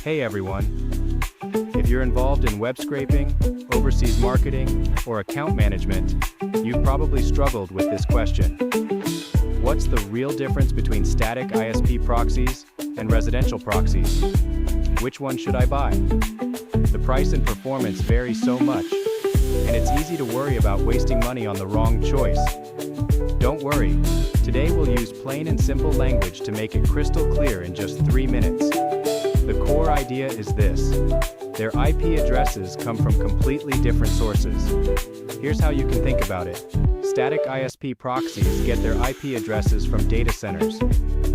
Hey everyone! If you're involved in web scraping, overseas marketing, or account management, you've probably struggled with this question. What's the real difference between static ISP proxies and residential proxies? Which one should I buy? The price and performance vary so much, and it's easy to worry about wasting money on the wrong choice. Don't worry, today we'll use plain and simple language to make it crystal clear in just 3 minutes. The core idea is this: their IP addresses come from completely different sources. Here's how you can think about it. Static ISP proxies get their IP addresses from data centers.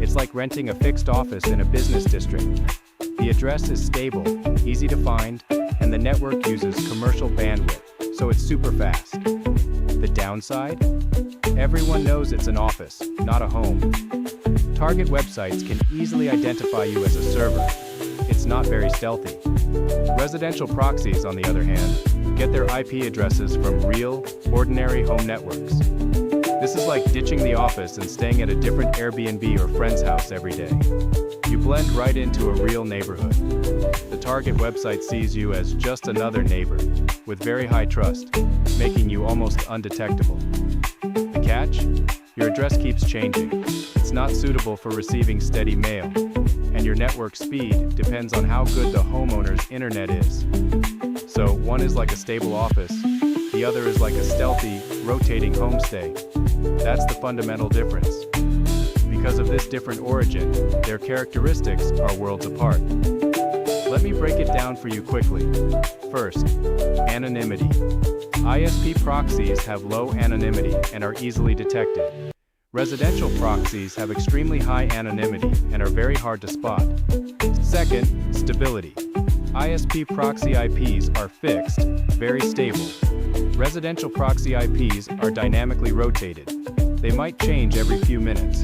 It's like renting a fixed office in a business district. The address is stable, easy to find, and the network uses commercial bandwidth, so it's super fast. The downside? Everyone knows it's an office, not a home. Target websites can easily identify you as a server. It's not very stealthy. Residential proxies, on the other hand, get their IP addresses from real, ordinary home networks. This is like ditching the office and staying at a different Airbnb or friend's house every day. You blend right into a real neighborhood. The target website sees you as just another neighbor, with very high trust, making you almost undetectable. The catch? Your address keeps changing. It's not suitable for receiving steady mail, and your network speed depends on how good the homeowner's internet is. So one is like a stable office, the other is like a stealthy, rotating homestay. That's the fundamental difference. Because of this different origin, their characteristics are worlds apart. Let me break it down for you quickly. First, anonymity. ISP proxies have low anonymity and are easily detected. Residential proxies have extremely high anonymity and are very hard to spot. Second, stability. ISP proxy IPs are fixed, very stable. Residential proxy IPs are dynamically rotated. They might change every few minutes.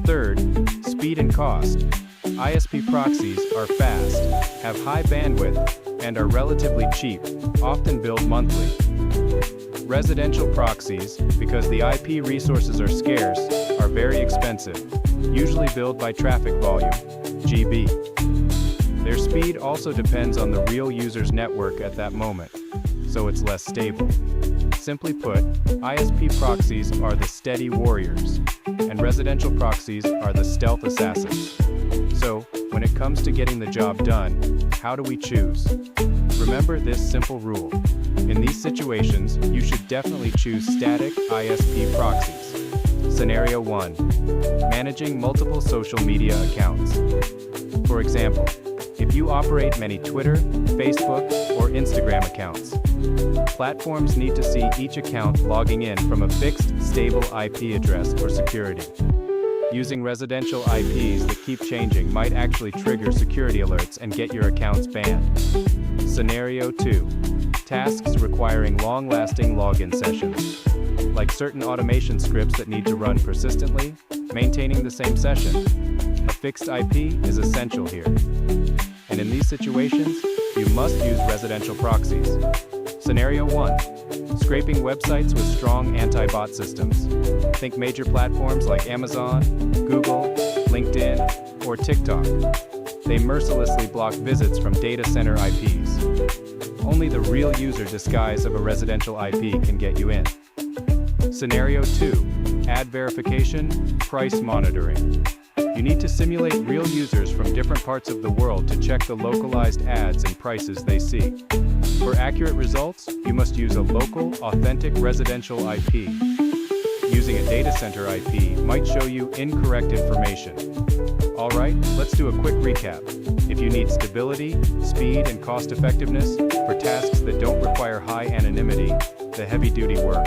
Third, speed and cost. ISP proxies are fast, have high bandwidth, and are relatively cheap, often billed monthly. Residential proxies, because the IP resources are scarce, are very expensive, usually billed by traffic volume, GB. Their speed also depends on the real user's network at that moment, so it's less stable. Simply put, ISP proxies are the steady warriors, and residential proxies are the stealth assassins. So, when it comes to getting the job done, how do we choose? Remember this simple rule. In these situations, you should definitely choose static ISP proxies. Scenario 1. Managing multiple social media accounts. For example, if you operate many Twitter, Facebook, or Instagram accounts, platforms need to see each account logging in from a fixed, stable IP address for security. Using residential IPs that keep changing might actually trigger security alerts and get your accounts banned. Scenario 2. Tasks requiring long-lasting login sessions. Like certain automation scripts that need to run persistently, maintaining the same session. A fixed IP is essential here. And in these situations, you must use residential proxies. Scenario 1. Scraping websites with strong anti-bot systems. Think major platforms like Amazon, Google, LinkedIn, or TikTok. They mercilessly block visits from data center IPs. Only the real user disguise of a residential IP can get you in. Scenario 2. Ad verification, price monitoring. You need to simulate real users from different parts of the world to check the localized ads and prices they see. For accurate results, you must use a local, authentic residential IP. Using a data center IP might show you incorrect information. Alright, let's do a quick recap. If you need stability, speed, and cost effectiveness for tasks that don't require high anonymity, the heavy-duty work,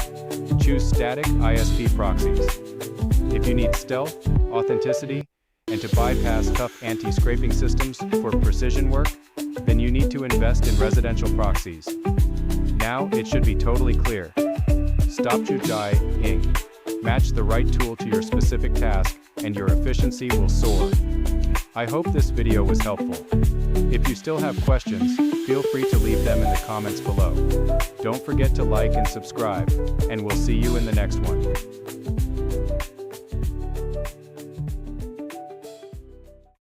choose static ISP proxies. If you need stealth, authenticity, and to bypass tough anti-scraping systems for precision work, then you need to invest in residential proxies. Now it should be totally clear. Stop Jujai-ing. Match the right tool to your specific task, and your efficiency will soar. I hope this video was helpful. If you still have questions, feel free to leave them in the comments below. Don't forget to like and subscribe, and we'll see you in the next one.